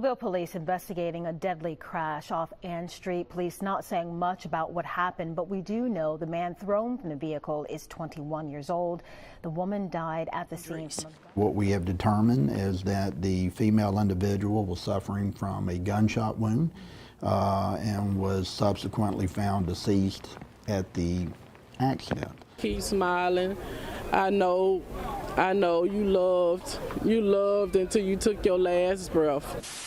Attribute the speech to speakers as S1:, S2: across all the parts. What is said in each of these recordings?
S1: Mobile police investigating a deadly crash off Ann Street. Police not saying much about what happened, but we do know the man thrown from the vehicle is 21 years old. The woman died at the scene.
S2: What we have determined is that the female individual was suffering from a gunshot wound and was subsequently found deceased at the accident.
S3: Keep smiling. I know you loved until you took your last breath.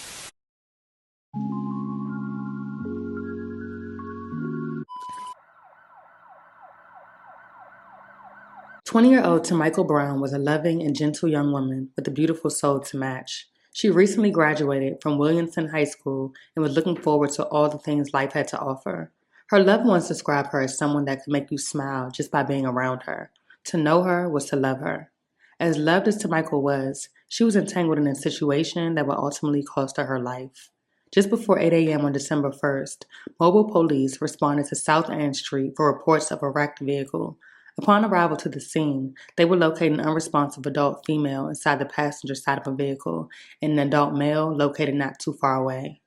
S4: "20-year-old Tamichael Brown was a loving and gentle young woman with a beautiful soul to match. She recently graduated from Williamson High School and was looking forward to all the things life had to offer. Her loved ones describe her as someone that could make you smile just by being around her. To know her was to love her. As loved as Tamichael was, she was entangled in a situation that would ultimately cost her her life. Just before 8 a.m. on December 1st, mobile police responded to South Ann Street for reports of a wrecked vehicle. Upon arrival to the scene, they would locate an unresponsive adult female inside the passenger side of a vehicle and an adult male located not too far away.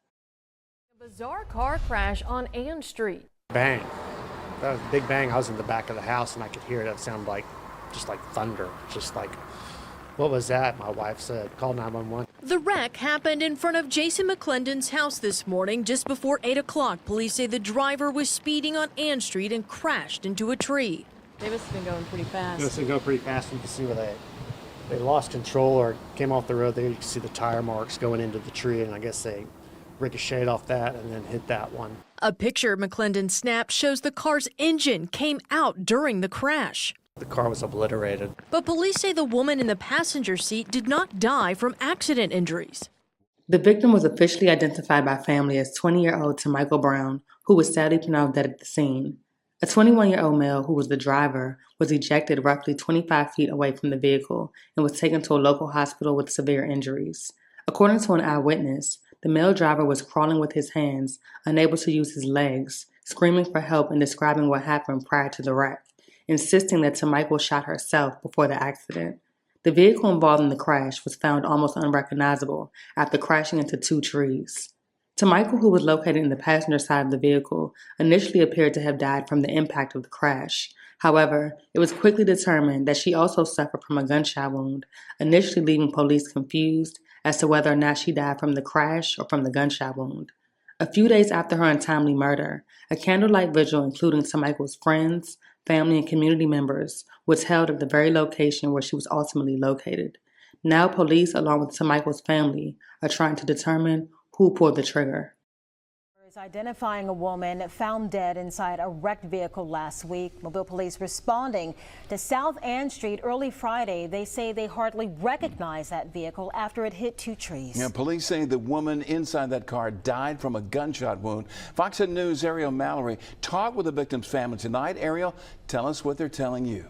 S5: A bizarre car crash on Ann Street.
S6: Bang. That was a big bang. I was in the back of the house and I could hear it. It sounded like just like thunder. Just like, what was that? My wife said, call 911.
S5: The wreck happened in front of Jason McClendon's house this morning just before 8 o'clock. Police say the driver was speeding on Ann Street and crashed into a tree. They must have been going pretty fast.
S6: They must have been going pretty fast. You can see where they lost control or came off the road. There you can see the tire marks going into the tree, and I guess they ricocheted off that and then hit that one.
S5: A picture McClendon snapped shows the car's engine came out during the crash.
S6: The car was obliterated.
S5: But police say the woman in the passenger seat did not die from accident injuries.
S4: The victim was officially identified by family as 20-year-old Tamichael Brown, who was sadly pronounced dead at the scene. A 21-year-old male, who was the driver, was ejected roughly 25 feet away from the vehicle and was taken to a local hospital with severe injuries. According to an eyewitness, the male driver was crawling with his hands, unable to use his legs, screaming for help and describing what happened prior to the wreck, insisting that Tamichael shot herself before the accident. The vehicle involved in the crash was found almost unrecognizable after crashing into two trees. Tamichael, who was located in the passenger side of the vehicle, initially appeared to have died from the impact of the crash. However, it was quickly determined that she also suffered from a gunshot wound, initially leaving police confused as to whether or not she died from the crash or from the gunshot wound. A few days after her untimely murder, a candlelight vigil including Tamichael's friends, family, and community members was held at the very location where she was ultimately located. Now police, along with Tamichael's family, are trying to determine who pulled the trigger.
S1: Identifying a woman found dead inside a wrecked vehicle last week. Mobile police responding to South Ann Street early Friday. They say they hardly recognize that vehicle after it hit two trees.
S7: Yeah, police say the woman inside that car died from a gunshot wound. Fox News' Ariel Mallory talked with the victim's family tonight. Ariel, tell us what they're telling you.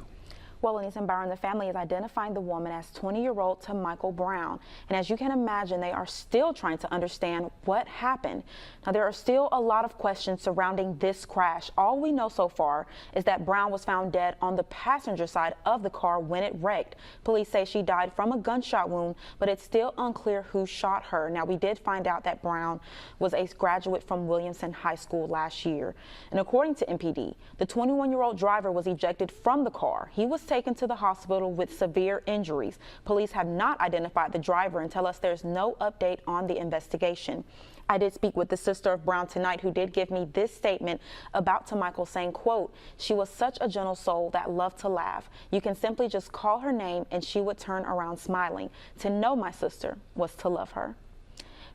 S8: Well, Anise and Byron, the family is identifying the woman as 20-year-old Tamichael Brown. And as you can imagine, they are still trying to understand what happened. Now, there are still a lot of questions surrounding this crash. All we know so far is that Brown was found dead on the passenger side of the car when it wrecked. Police say she died from a gunshot wound, but it's still unclear who shot her. Now, we did find out that Brown was a graduate from Williamson High School last year. And according to MPD, the 21-year-old driver was ejected from the car. He was taken to the hospital with severe injuries. Police have not identified the driver and tell us there's no update on the investigation. I did speak with the sister of Brown tonight, who did give me this statement about Tamichael, saying, quote, "She was such a gentle soul that loved to laugh. You can simply just call her name and she would turn around smiling. To know my sister was to love her."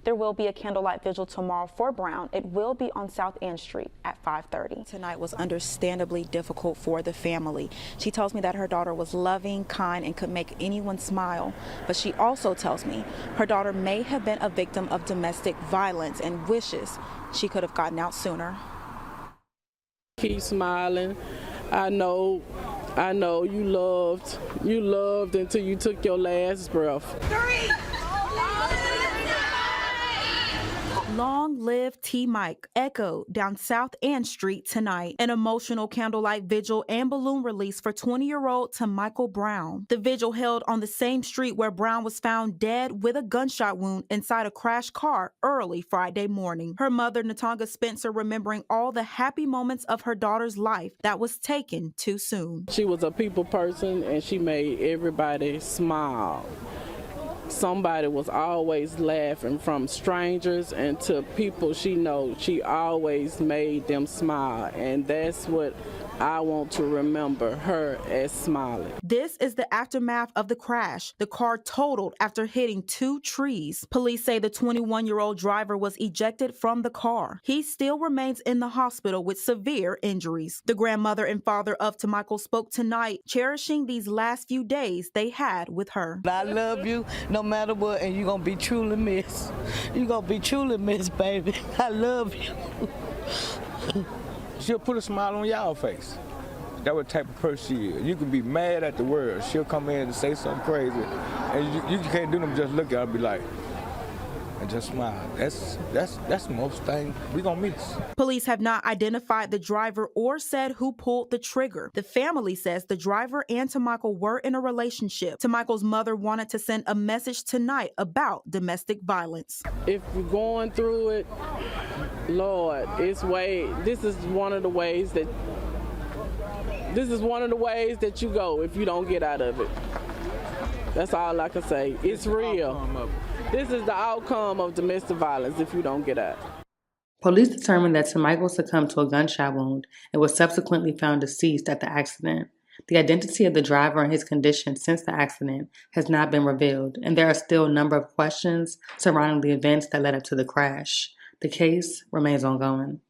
S8: There will be a candlelight vigil tomorrow for Brown. It will be on South Ann Street at 5:30. Tonight was understandably difficult for the family. She tells me that her daughter was loving, kind, and could make anyone smile. But she also tells me her daughter may have been a victim of domestic violence and wishes she could have gotten out sooner.
S3: Keep smiling. I know you loved until you took your last breath.
S9: Long live T. Mike echoed down South Ann Street tonight. An emotional candlelight vigil and balloon release for 20-year-old Tamichael Brown. The vigil held on the same street where Brown was found dead with a gunshot wound inside a crashed car early Friday morning. Her mother, Natanga Spencer, remembering all the happy moments of her daughter's life that was taken too soon.
S3: She was a people person and she made everybody smile. Somebody was always laughing, from strangers and to people she knows. She always made them smile, and that's what I want to remember her as, smiling.
S9: This is the aftermath of the crash. The car totaled after hitting 2 trees. Police say the 21-year-old driver was ejected from the car. He still remains in the hospital with severe injuries. The grandmother and father of Tamichael spoke tonight, cherishing these last few days they had with her.
S10: I love you no matter what, and you're going to be truly missed. You're going to be truly missed, baby. I love you.
S11: She'll put a smile on y'all face. That's what type of person she is. You can be mad at the world. She'll come in and say something crazy, and you can't do them. Just look at her and be like, and just smile. That's the most thing we gonna miss.
S9: Police have not identified the driver or said who pulled the trigger. The family says the driver and Tamichael were in a relationship. Tamichael's mother wanted to send a message tonight about domestic violence.
S3: If you're going through it, Lord, this is one of the ways that you go if you don't get out of it. That's all I can say. It's real. This is the outcome of domestic violence if you don't get out.
S4: Police determined that Tamichael succumbed to a gunshot wound and was subsequently found deceased at the accident. The identity of the driver and his condition since the accident has not been revealed, and there are still a number of questions surrounding the events that led up to the crash. The case remains ongoing.